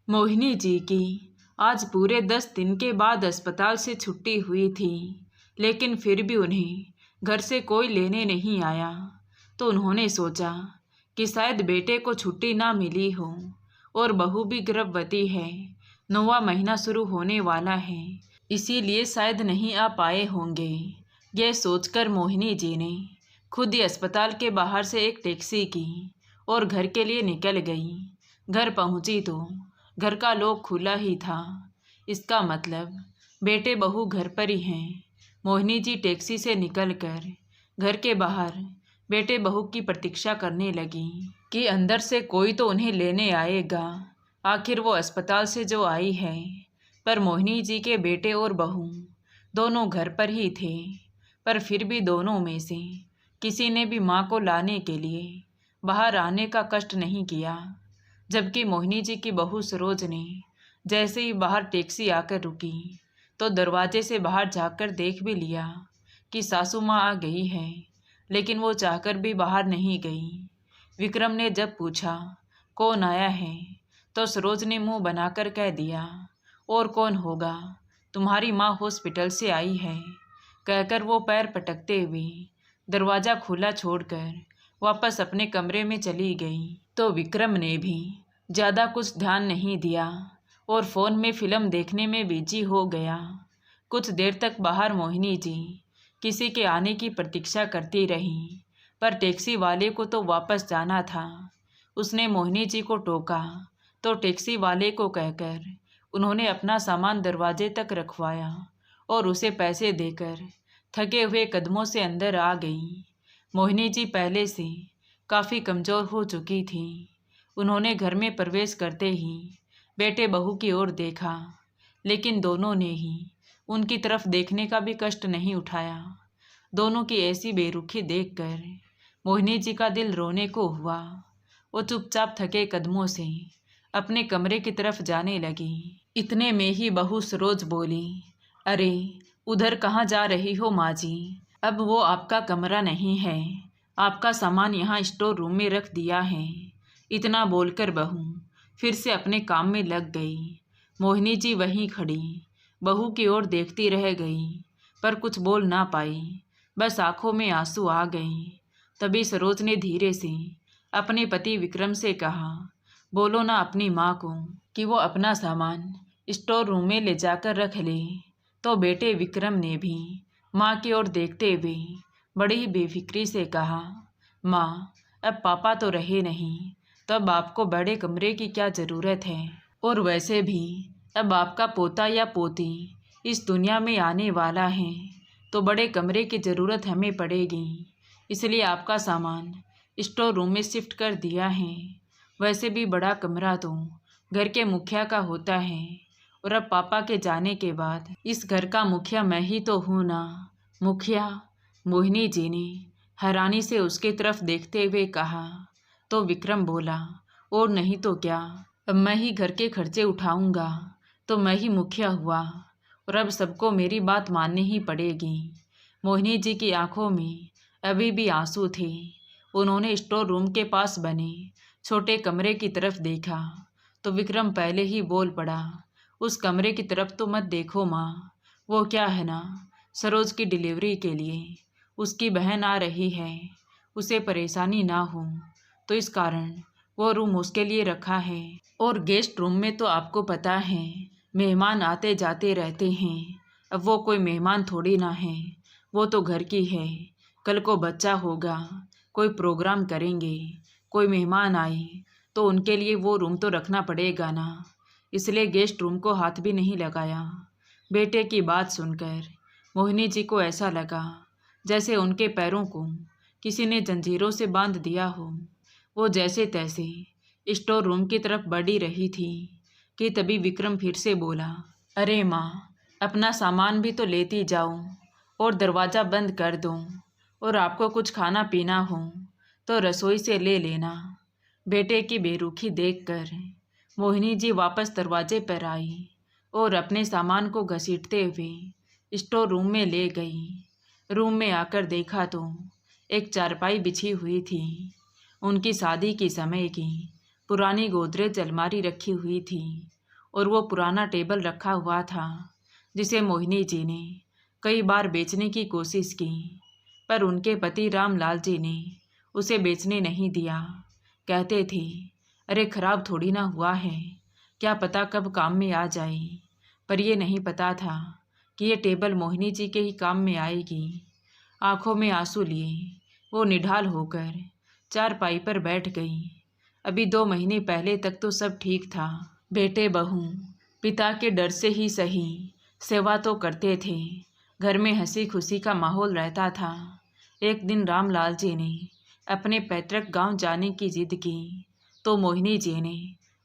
मोहिनी जी की आज पूरे 10 दिन के बाद अस्पताल से छुट्टी हुई थी, लेकिन फिर भी उन्हें घर से कोई लेने नहीं आया। तो उन्होंने सोचा कि शायद बेटे को छुट्टी ना मिली हो और बहू भी गर्भवती है, 9वां महीना शुरू होने वाला है, इसीलिए शायद नहीं आ पाए होंगे। यह सोचकर मोहिनी जी ने खुद ही अस्पताल के बाहर से एक टैक्सी की और घर के लिए निकल गई। घर पहुंची तो घर का लॉक खुला ही था। इसका मतलब बेटे बहू घर पर ही हैं। मोहिनी जी टैक्सी से निकलकर घर के बाहर बेटे बहू की प्रतीक्षा करने लगी कि अंदर से कोई तो उन्हें लेने आएगा। आखिर वो अस्पताल से जो आई है। पर मोहिनी जी के बेटे और बहू दोनों घर पर ही थे, पर फिर भी दोनों में से किसी ने भी माँ को लाने के लिए बाहर आने का कष्ट नहीं किया। जबकि मोहिनी जी की बहू सरोज ने जैसे ही बाहर टैक्सी आकर रुकी तो दरवाजे से बाहर झाँककर देख भी लिया कि सासू माँ आ गई है, लेकिन वो चाहकर भी बाहर नहीं गई। विक्रम ने जब पूछा कौन आया है तो सरोज ने मुंह बनाकर कह दिया, और कौन होगा, तुम्हारी माँ हॉस्पिटल से आई है, कहकर वो पैर पटकते हुए दरवाज़ा खुला छोड़कर वापस अपने कमरे में चली गई। तो विक्रम ने भी ज़्यादा कुछ ध्यान नहीं दिया और फ़ोन में फ़िल्म देखने में बिजी हो गया। कुछ देर तक बाहर मोहिनी जी किसी के आने की प्रतीक्षा करती रही, पर टैक्सी वाले को तो वापस जाना था। उसने मोहिनी जी को टोका तो टैक्सी वाले को कहकर उन्होंने अपना सामान दरवाजे तक रखवाया और उसे पैसे देकर थके हुए कदमों से अंदर आ गई। मोहिनी जी पहले से काफ़ी कमज़ोर हो चुकी थी। उन्होंने घर में प्रवेश करते ही बेटे बहू की ओर देखा, लेकिन दोनों ने ही उनकी तरफ देखने का भी कष्ट नहीं उठाया। दोनों की ऐसी बेरुखी देखकर मोहिनी जी का दिल रोने को हुआ। वो चुपचाप थके कदमों से अपने कमरे की तरफ जाने लगी। इतने में ही बहू सरोज बोली, अरे उधर कहाँ जा रही हो माँ जी? अब वो आपका कमरा नहीं है, आपका सामान यहाँ स्टोर रूम में रख दिया है। इतना बोलकर बहू फिर से अपने काम में लग गई। मोहिनी जी वहीं खड़ी बहू की ओर देखती रह गई, पर कुछ बोल ना पाई, बस आंखों में आंसू आ गए। तभी सरोज ने धीरे से अपने पति विक्रम से कहा, बोलो ना अपनी माँ को कि वो अपना सामान स्टोर रूम में ले जाकर रख ले। तो बेटे विक्रम ने भी माँ की ओर देखते हुए बड़ी ही बेफिक्री से कहा, माँ अब पापा तो रहे नहीं, तो अब आपको बड़े कमरे की क्या ज़रूरत है? और वैसे भी अब आपका पोता या पोती इस दुनिया में आने वाला है, तो बड़े कमरे की ज़रूरत हमें पड़ेगी। इसलिए आपका सामान स्टोर रूम में शिफ्ट कर दिया है। वैसे भी बड़ा कमरा तो घर के मुखिया का होता है, और अब पापा के जाने के बाद इस घर का मुखिया मैं ही तो हूँ ना। मुखिया? मोहिनी जी ने हैरानी से उसके तरफ देखते हुए कहा। तो विक्रम बोला, और नहीं तो क्या, अब मैं ही घर के खर्चे उठाऊंगा, तो मैं ही मुखिया हुआ, और अब सबको मेरी बात माननी ही पड़ेगी। मोहिनी जी की आंखों में अभी भी आंसू थे। उन्होंने स्टोर रूम के पास बने छोटे कमरे की तरफ देखा तो विक्रम पहले ही बोल पड़ा, उस कमरे की तरफ तो मत देखो माँ, वो क्या है ना, सरोज की डिलीवरी के लिए उसकी बहन आ रही है, उसे परेशानी ना हो, तो इस कारण वो रूम उसके लिए रखा है। और गेस्ट रूम में तो आपको पता है मेहमान आते जाते रहते हैं। अब वो कोई मेहमान थोड़ी ना है, वो तो घर की है। कल को बच्चा होगा, कोई प्रोग्राम करेंगे, कोई मेहमान आए, तो उनके लिए वो रूम तो रखना पड़ेगा ना। इसलिए गेस्ट रूम को हाथ भी नहीं लगाया। बेटे की बात सुनकर मोहिनी जी को ऐसा लगा जैसे उनके पैरों को किसी ने जंजीरों से बांध दिया हो। वो जैसे तैसे स्टोर रूम की तरफ बढ़ी रही थी कि तभी विक्रम फिर से बोला, अरे माँ, अपना सामान भी तो लेती जाओ और दरवाज़ा बंद कर दो, और आपको कुछ खाना पीना हो तो रसोई से ले लेना। बेटे की बेरुखी देखकर मोहिनी जी वापस दरवाजे पर आई और अपने सामान को घसीटते हुए स्टोर रूम में ले गई। रूम में आकर देखा तो एक चारपाई बिछी हुई थी। उनकी शादी के समय की पुरानी गोदरेज अलमारी रखी हुई थी। और वो पुराना टेबल रखा हुआ था जिसे मोहिनी जी ने कई बार बेचने की कोशिश की, पर उनके पति रामलाल जी ने उसे बेचने नहीं दिया। कहते थे, अरे खराब थोड़ी ना हुआ है, क्या पता कब काम में आ जाए। पर ये नहीं पता था कि ये टेबल मोहिनी जी के ही काम में आएगी। आंखों में आंसू लिए वो निढाल होकर चारपाई पर बैठ गई। अभी 2 महीने पहले तक तो सब ठीक था। बेटे बहू पिता के डर से ही सही सेवा तो करते थे, घर में हंसी खुशी का माहौल रहता था। एक दिन रामलाल जी ने अपने पैतृक गांव जाने की जिद की तो मोहिनी जी ने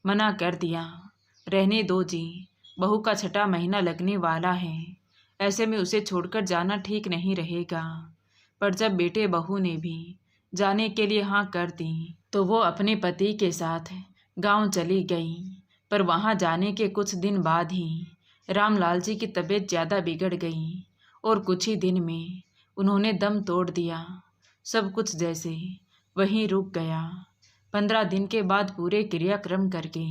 मना कर दिया। रहने दो जी, बहू का 6ठा महीना लगने वाला है, ऐसे में उसे छोड़कर जाना ठीक नहीं रहेगा। पर जब बेटे बहू ने भी जाने के लिए हाँ कर दी तो वो अपने पति के साथ गांव चली गई। पर वहां जाने के कुछ दिन बाद ही रामलाल जी की तबीयत ज़्यादा बिगड़ गई और कुछ ही दिन में उन्होंने दम तोड़ दिया। सब कुछ जैसे वहीं रुक गया। 15 दिन के बाद पूरे क्रियाक्रम करके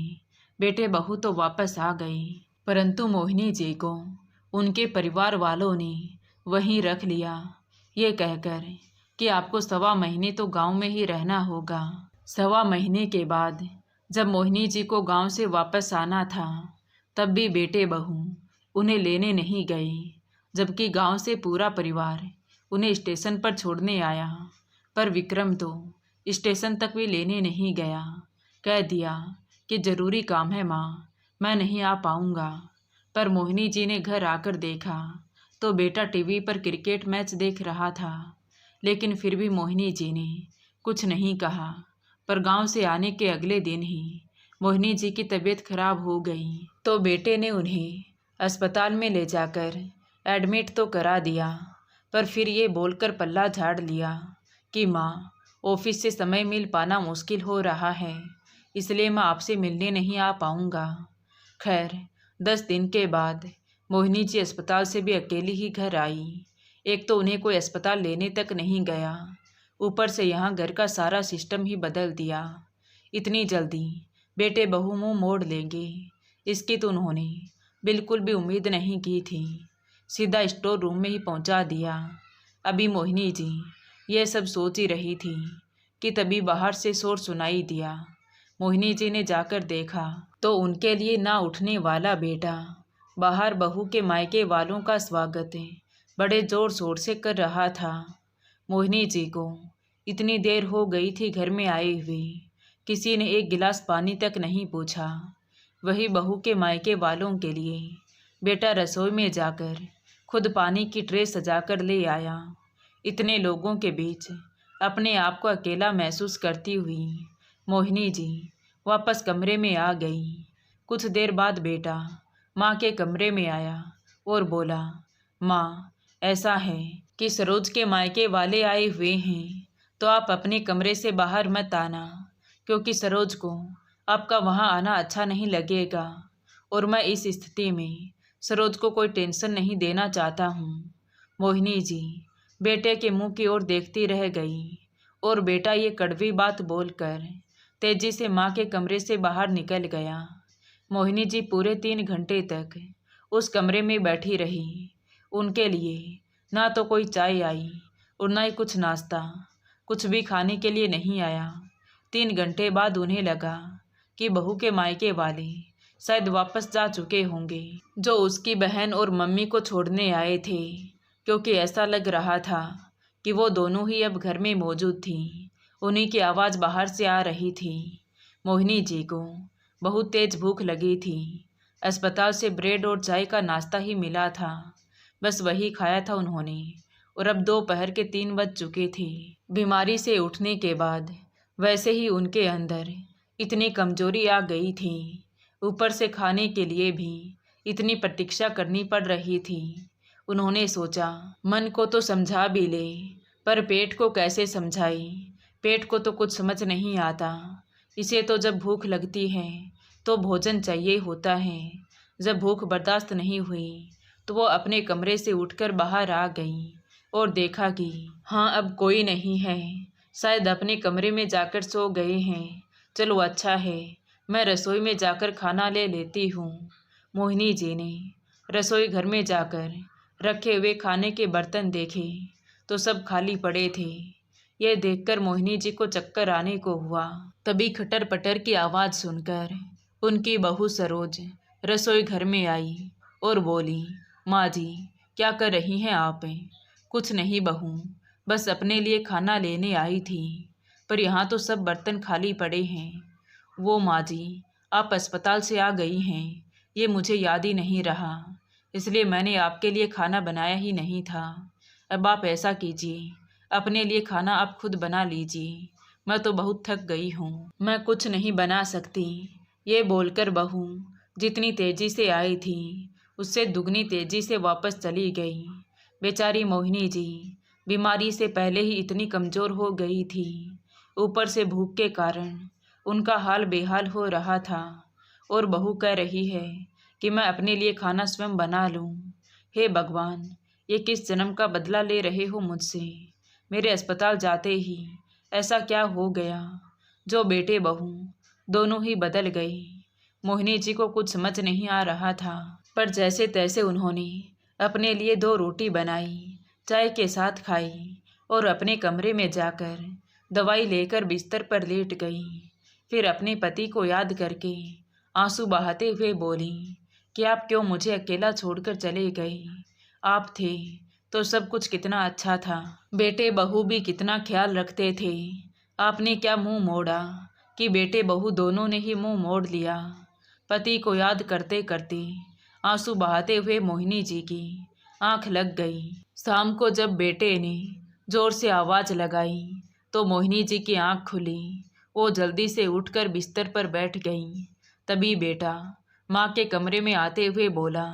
बेटे बहू तो वापस आ गए, परंतु मोहिनी जी को उनके परिवार वालों ने वहीं रख लिया, ये कहकर कि आपको 1.25 महीने तो गांव में ही रहना होगा। 1.25 महीने के बाद जब मोहिनी जी को गांव से वापस आना था तब भी बेटे बहू उन्हें लेने नहीं गए, जबकि गांव से पूरा परिवार उन्हें स्टेशन पर छोड़ने आया। पर विक्रम तो स्टेशन तक भी लेने नहीं गया। कह दिया कि ज़रूरी काम है माँ, मैं नहीं आ पाऊँगा। पर मोहिनी जी ने घर आकर देखा तो बेटा टीवी पर क्रिकेट मैच देख रहा था, लेकिन फिर भी मोहिनी जी ने कुछ नहीं कहा। पर गांव से आने के अगले दिन ही मोहिनी जी की तबीयत खराब हो गई तो बेटे ने उन्हें अस्पताल में ले जाकर एडमिट तो करा दिया, पर फिर ये बोलकर पल्ला झाड़ लिया कि माँ, ऑफिस से समय मिल पाना मुश्किल हो रहा है, इसलिए मैं आपसे मिलने नहीं आ पाऊँगा। खैर 10 दिन के बाद मोहिनी जी अस्पताल से भी अकेली ही घर आई। एक तो उन्हें कोई अस्पताल लेने तक नहीं गया, ऊपर से यहाँ घर का सारा सिस्टम ही बदल दिया। इतनी जल्दी बेटे बहू मुँह मोड़ लेंगे, इसकी तो उन्होंने बिल्कुल भी उम्मीद नहीं की थी। सीधा स्टोर रूम में ही पहुँचा दिया। अभी मोहिनी जी ये सब सोच ही रही थी कि तभी बाहर से शोर सुनाई दिया। मोहिनी जी ने जाकर देखा तो उनके लिए ना उठने वाला बेटा बाहर बहू के मायके वालों का स्वागत बड़े जोर शोर से कर रहा था। मोहिनी जी को इतनी देर हो गई थी घर में आए हुए, किसी ने एक गिलास पानी तक नहीं पूछा। वही बहू के मायके वालों के लिए बेटा रसोई में जाकर खुद पानी की ट्रे सजाकर ले आया। इतने लोगों के बीच अपने आप को अकेला महसूस करती हुई मोहिनी जी वापस कमरे में आ गई। कुछ देर बाद बेटा माँ के कमरे में आया और बोला, माँ, ऐसा है कि सरोज के मायके वाले आए हुए हैं, तो आप अपने कमरे से बाहर मत आना, क्योंकि सरोज को आपका वहाँ आना अच्छा नहीं लगेगा और मैं इस स्थिति में सरोज को कोई टेंशन नहीं देना चाहता हूँ। मोहिनी जी बेटे के मुंह की ओर देखती रह गई और बेटा ये कड़वी बात बोलकर तेजी से माँ के कमरे से बाहर निकल गया। मोहिनी जी पूरे 3 घंटे तक उस कमरे में बैठी रही। उनके लिए ना तो कोई चाय आई और ना ही कुछ नाश्ता, कुछ भी खाने के लिए नहीं आया। 3 घंटे बाद उन्हें लगा कि बहू के मायके वाले शायद वापस जा चुके होंगे, जो उसकी बहन और मम्मी को छोड़ने आए थे, क्योंकि ऐसा लग रहा था कि वो दोनों ही अब घर में मौजूद थी। उन्हीं की आवाज़ बाहर से आ रही थी। मोहिनी जी को बहुत तेज भूख लगी थी। अस्पताल से ब्रेड और चाय का नाश्ता ही मिला था, बस वही खाया था उन्होंने, और अब दोपहर के 3 बज चुके थे। बीमारी से उठने के बाद वैसे ही उनके अंदर इतनी कमजोरी आ गई थी, ऊपर से खाने के लिए भी इतनी प्रतीक्षा करनी पड़ रही थी। उन्होंने सोचा मन को तो समझा भी ले, पर पेट को कैसे समझाई। पेट को तो कुछ समझ नहीं आता, इसे तो जब भूख लगती है तो भोजन चाहिए होता है। जब भूख बर्दाश्त नहीं हुई तो वो अपने कमरे से उठकर बाहर आ गई और देखा कि हाँ, अब कोई नहीं है, शायद अपने कमरे में जाकर सो गए हैं। चलो अच्छा है, मैं रसोई में जाकर खाना ले लेती हूँ। मोहिनी जी ने रसोई घर में जाकर रखे हुए खाने के बर्तन देखे तो सब खाली पड़े थे। यह देखकर मोहिनी जी को चक्कर आने को हुआ। तभी खटर पटर की आवाज़ सुनकर उनकी बहू सरोज रसोई घर में आई और बोली, माँ जी क्या कर रही हैं आप? कुछ नहीं बहू, बस अपने लिए खाना लेने आई थी, पर यहाँ तो सब बर्तन खाली पड़े हैं। वो माँ जी, आप अस्पताल से आ गई हैं, ये मुझे याद ही नहीं रहा, इसलिए मैंने आपके लिए खाना बनाया ही नहीं था। अब आप ऐसा कीजिए, अपने लिए खाना आप खुद बना लीजिए, मैं तो बहुत थक गई हूँ, मैं कुछ नहीं बना सकती। ये बोलकर बहू जितनी तेजी से आई थी उससे दुगनी तेजी से वापस चली गई। बेचारी मोहिनी जी बीमारी से पहले ही इतनी कमज़ोर हो गई थी, ऊपर से भूख के कारण उनका हाल बेहाल हो रहा था। और बहू कह रही है कि मैं अपने लिए खाना स्वयं बना लूं। हे भगवान, ये किस जन्म का बदला ले रहे हो मुझसे? मेरे अस्पताल जाते ही ऐसा क्या हो गया जो बेटे बहू दोनों ही बदल गए? मोहिनी जी को कुछ समझ नहीं आ रहा था, पर जैसे तैसे उन्होंने अपने लिए 2 रोटी बनाई, चाय के साथ खाई और अपने कमरे में जाकर दवाई लेकर बिस्तर पर लेट गई। फिर अपने पति को याद करके आंसू बहाते हुए बोली कि आप क्यों मुझे अकेला छोड़कर चले गए? आप थे तो सब कुछ कितना अच्छा था, बेटे बहू भी कितना ख्याल रखते थे। आपने क्या मुंह मोड़ा कि बेटे बहू दोनों ने ही मुंह मोड़ लिया। पति को याद करते करते आंसू बहाते हुए मोहिनी जी की आंख लग गई। शाम को जब बेटे ने जोर से आवाज़ लगाई तो मोहिनी जी की आंख खुली। वो जल्दी से उठकर बिस्तर पर बैठ गई। तभी बेटा माँ के कमरे में आते हुए बोला,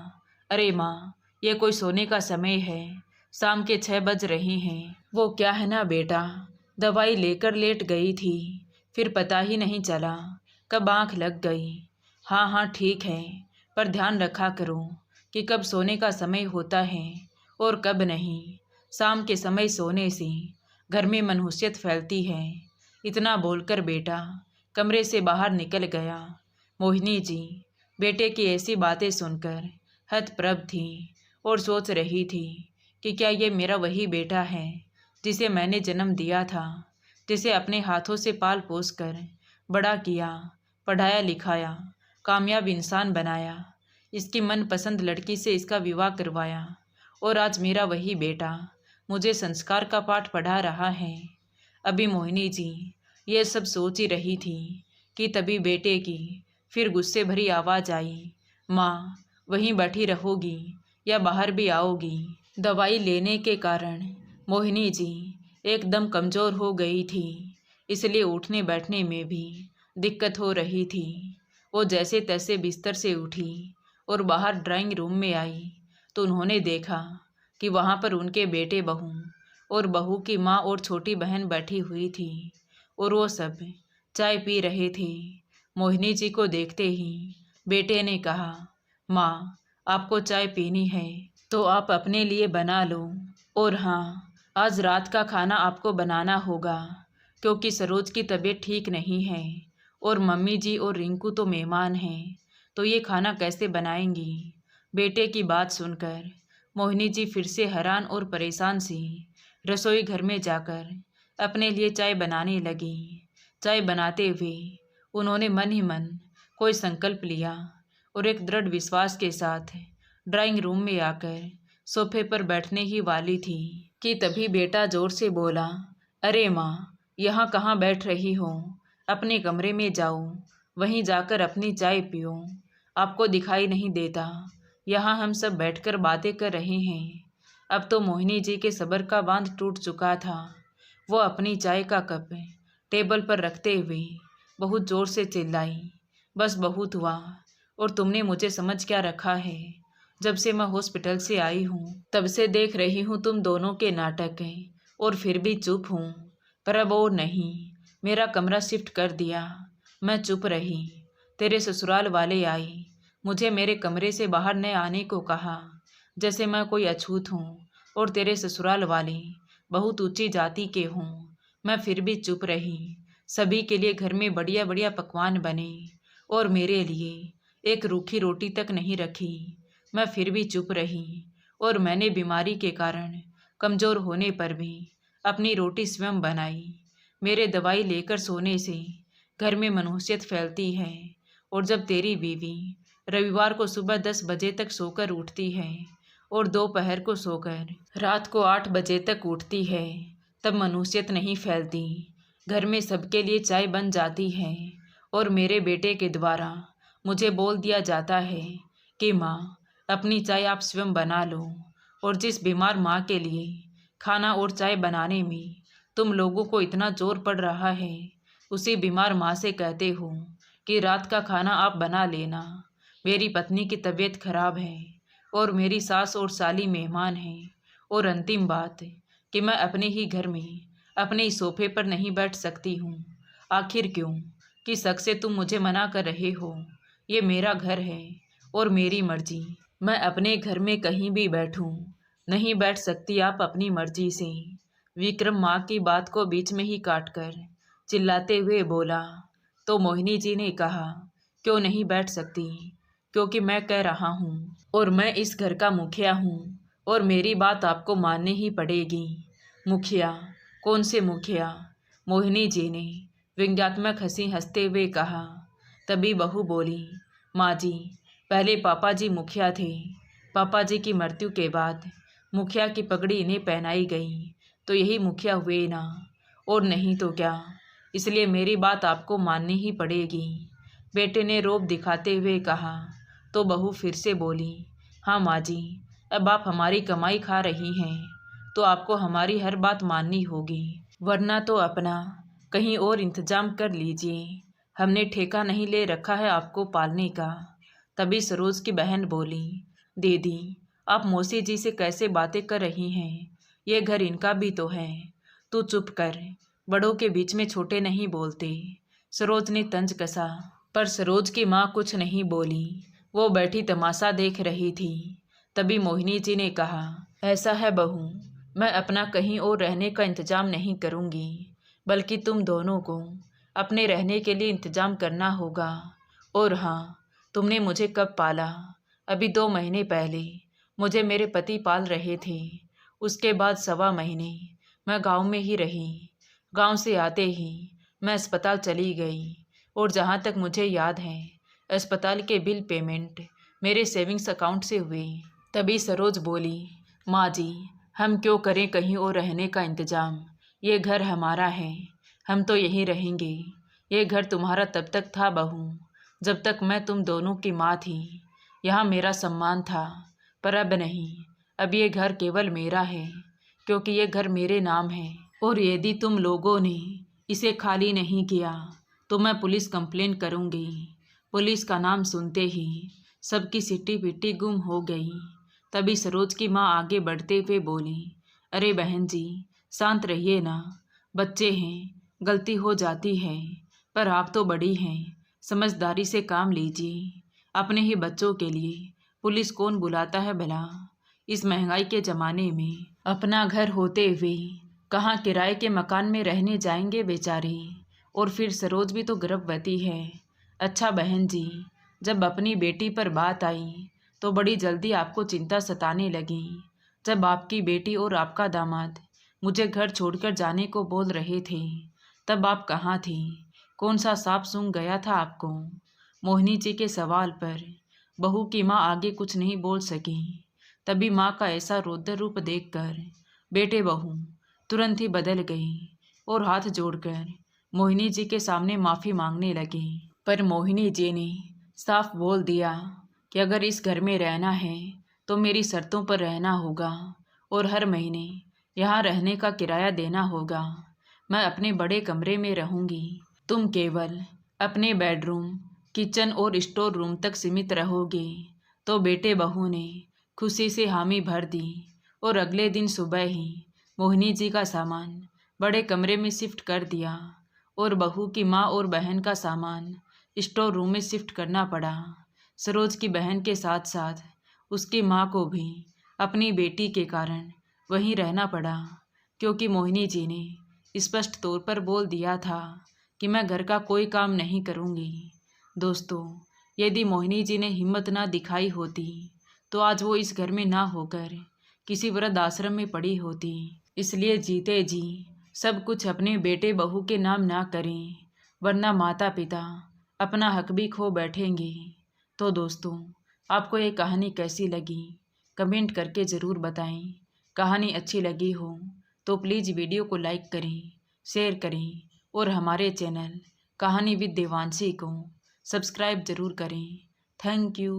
अरे माँ, ये कोई सोने का समय है, शाम के 6 बज रहे हैं। वो क्या है ना बेटा, दवाई लेकर लेट गई थी, फिर पता ही नहीं चला कब आँख लग गई। हाँ हाँ ठीक है, पर ध्यान रखा करो कि कब सोने का समय होता है और कब नहीं। शाम के समय सोने से घर में मनहूसियत फैलती है। इतना बोलकर बेटा कमरे से बाहर निकल गया। मोहिनी जी बेटे की ऐसी बातें सुनकर हतप्रभ थी और सोच रही थी कि क्या ये मेरा वही बेटा है जिसे मैंने जन्म दिया था, जिसे अपने हाथों से पाल पोस कर बड़ा किया, पढ़ाया लिखाया, कामयाब इंसान बनाया, इसकी मनपसंद लड़की से इसका विवाह करवाया, और आज मेरा वही बेटा मुझे संस्कार का पाठ पढ़ा रहा है। अभी मोहिनी जी ये सब सोच ही रही थी कि तभी बेटे की फिर गुस्से भरी आवाज़ आई, माँ वहीं बैठी रहोगी या बाहर भी आओगी? दवाई लेने के कारण मोहिनी जी एकदम कमज़ोर हो गई थी, इसलिए उठने बैठने में भी दिक्कत हो रही थी। वो जैसे तैसे बिस्तर से उठी और बाहर ड्राइंग रूम में आई तो उन्होंने देखा कि वहाँ पर उनके बेटे बहू और बहू की माँ और छोटी बहन बैठी हुई थी और वो सब चाय पी रहे थे। मोहिनी जी को देखते ही बेटे ने कहा, माँ आपको चाय पीनी है तो आप अपने लिए बना लो, और हाँ आज रात का खाना आपको बनाना होगा क्योंकि सरोज की तबीयत ठीक नहीं है और मम्मी जी और रिंकू तो मेहमान हैं, तो ये खाना कैसे बनाएंगी? बेटे की बात सुनकर मोहिनी जी फिर से हैरान और परेशान सी रसोई घर में जाकर अपने लिए चाय बनाने लगी। चाय बनाते हुए उन्होंने मन ही मन कोई संकल्प लिया और एक दृढ़ विश्वास के साथ ड्राइंग रूम में आकर सोफे पर बैठने ही वाली थी कि तभी बेटा जोर से बोला, अरे माँ, यहाँ कहाँ बैठ रही हो? अपने कमरे में जाओ, वहीं जाकर अपनी चाय पियो। आपको दिखाई नहीं देता यहाँ हम सब बैठकर बातें कर रहे हैं? अब तो मोहिनी जी के सब्र का बांध टूट चुका था। वो अपनी चाय का कप टेबल पर रखते हुए बहुत ज़ोर से चिल्लाई, बस बहुत हुआ, और तुमने मुझे समझ क्या रखा है? जब से मैं हॉस्पिटल से आई हूँ तब से देख रही हूँ तुम दोनों के नाटक हैं, और फिर भी चुप हूँ। पर अब और नहीं, मेरा कमरा शिफ्ट कर दिया। मैं चुप रही। तेरे ससुराल वाले आए, मुझे मेरे कमरे से बाहर न आने को कहा, जैसे मैं कोई अछूत हूँ और तेरे ससुराल वाले बहुत ऊंची जाति के हों। मैं फिर भी चुप रही। सभी के लिए घर में बढ़िया बढ़िया पकवान बने और मेरे लिए एक रूखी रोटी तक नहीं रखी। मैं फिर भी चुप रही और मैंने बीमारी के कारण कमज़ोर होने पर भी अपनी रोटी स्वयं बनाई। मेरे दवाई लेकर सोने से घर में मनहूसियत फैलती है, और जब तेरी बीवी रविवार को सुबह 10 बजे तक सोकर उठती है और दोपहर को सोकर रात को 8 बजे तक उठती है, तब मनहूसियत नहीं फैलती। घर में सबके लिए चाय बन जाती है और मेरे बेटे के द्वारा मुझे बोल दिया जाता है कि माँ, अपनी चाय आप स्वयं बना लो। और जिस बीमार माँ के लिए खाना और चाय बनाने में तुम लोगों को इतना जोर पड़ रहा है, उसी बीमार माँ से कहते हो कि रात का खाना आप बना लेना। मेरी पत्नी की तबीयत खराब है और मेरी सास और साली मेहमान हैं। और अंतिम बात कि मैं अपने ही घर में अपने ही सोफे पर नहीं बैठ सकती हूँ। आखिर क्यों? किस शक से तुम मुझे मना कर रहे हो? ये मेरा घर है और मेरी मर्जी। मैं अपने घर में कहीं भी बैठूं, नहीं बैठ सकती आप अपनी मर्जी से। विक्रम माँ की बात को बीच में ही काटकर चिल्लाते हुए बोला। तो मोहिनी जी ने कहा, क्यों नहीं बैठ सकती? क्योंकि मैं कह रहा हूँ और मैं इस घर का मुखिया हूँ और मेरी बात आपको माननी ही पड़ेगी। मुखिया? कौन से मुखिया? मोहिनी जी ने व्यंग्यात्मक हंसी हंसते हुए कहा। तभी बहू बोली, माँ जी, पहले पापा जी मुखिया थे। पापा जी की मृत्यु के बाद मुखिया की पगड़ी इन्हें पहनाई गई, तो यही मुखिया हुए ना, और नहीं तो क्या। इसलिए मेरी बात आपको माननी ही पड़ेगी। बेटे ने रोब दिखाते हुए कहा। तो बहू फिर से बोली, हाँ माँ जी, अब आप हमारी कमाई खा रही हैं तो आपको हमारी हर बात माननी होगी, वरना तो अपना कहीं और इंतजाम कर लीजिए। हमने ठेका नहीं ले रखा है आपको पालने का। तभी सरोज की बहन बोली, दीदी, आप मौसी जी से कैसे बातें कर रही हैं? ये घर इनका भी तो है। तू चुप कर, बड़ों के बीच में छोटे नहीं बोलते। सरोज ने तंज कसा, पर सरोज की माँ कुछ नहीं बोली। वो बैठी तमाशा देख रही थी। तभी मोहिनी जी ने कहा, ऐसा है बहू, मैं अपना कहीं और रहने का इंतजाम नहीं करूँगी, बल्कि तुम दोनों को अपने रहने के लिए इंतजाम करना होगा। और हाँ, तुमने मुझे कब पाला? अभी 2 महीने पहले मुझे मेरे पति पाल रहे थे। उसके बाद 1.25 महीने मैं गांव में ही रही। गांव से आते ही मैं अस्पताल चली गई, और जहां तक मुझे याद है, अस्पताल के बिल पेमेंट मेरे सेविंग्स अकाउंट से हुए। तभी सरोज बोली, माँ जी, हम क्यों करें कहीं और रहने का इंतजाम? ये घर हमारा है, हम तो यहीं रहेंगे। ये घर तुम्हारा तब तक था बहू, जब तक मैं तुम दोनों की माँ थी। यहाँ मेरा सम्मान था, पर अब नहीं। अब ये घर केवल मेरा है, क्योंकि ये घर मेरे नाम है। और यदि तुम लोगों ने इसे खाली नहीं किया तो मैं पुलिस कंप्लेन करूँगी। पुलिस का नाम सुनते ही सबकी सिट्टी पिट्टी गुम हो गई। तभी सरोज की माँ आगे बढ़ते हुए बोली, अरे बहन जी, शांत रहिए ना। बच्चे हैं, गलती हो जाती है, पर आप तो बड़ी हैं, समझदारी से काम लीजिए। अपने ही बच्चों के लिए पुलिस कौन बुलाता है भला? इस महंगाई के ज़माने में अपना घर होते हुए कहाँ किराए के मकान में रहने जाएंगे बेचारे। और फिर सरोज भी तो गर्भवती है। अच्छा बहन जी, जब अपनी बेटी पर बात आई तो बड़ी जल्दी आपको चिंता सताने लगी। जब आपकी बेटी और आपका दामाद मुझे घर छोड़कर जाने को बोल रहे थे, तब आप कहाँ थी? कौन सा सांप सूंघ गया था आपको? मोहिनी जी के सवाल पर बहू की माँ आगे कुछ नहीं बोल सकी। तभी माँ का ऐसा रौद्र रूप देखकर बेटे बहू तुरंत ही बदल गई और हाथ जोड़कर मोहिनी जी के सामने माफ़ी मांगने लगी। पर मोहिनी जी ने साफ बोल दिया कि अगर इस घर में रहना है तो मेरी शर्तों पर रहना होगा, और हर महीने यहाँ रहने का किराया देना होगा। मैं अपने बड़े कमरे में रहूँगी, तुम केवल अपने बेडरूम, किचन और स्टोर रूम तक सीमित रहोगे। तो बेटे बहू ने खुशी से हामी भर दी, और अगले दिन सुबह ही मोहिनी जी का सामान बड़े कमरे में शिफ्ट कर दिया, और बहू की माँ और बहन का सामान स्टोर रूम में शिफ्ट करना पड़ा। सरोज की बहन के साथ साथ उसकी माँ को भी अपनी बेटी के कारण वहीं रहना पड़ा, क्योंकि मोहिनी जी ने स्पष्ट तौर पर बोल दिया था कि मैं घर का कोई काम नहीं करूँगी। दोस्तों, यदि मोहिनी जी ने हिम्मत ना दिखाई होती तो आज वो इस घर में ना होकर किसी वृद्ध आश्रम में पड़ी होती। इसलिए जीते जी सब कुछ अपने बेटे बहू के नाम ना करें, वरना माता पिता अपना हक भी खो बैठेंगे। तो दोस्तों, आपको ये कहानी कैसी लगी कमेंट करके ज़रूर बताएं। कहानी अच्छी लगी हो तो प्लीज़ वीडियो को लाइक करें, शेयर करें और हमारे चैनल कहानी विद देवांशी को सब्सक्राइब ज़रूर करें। Thank you.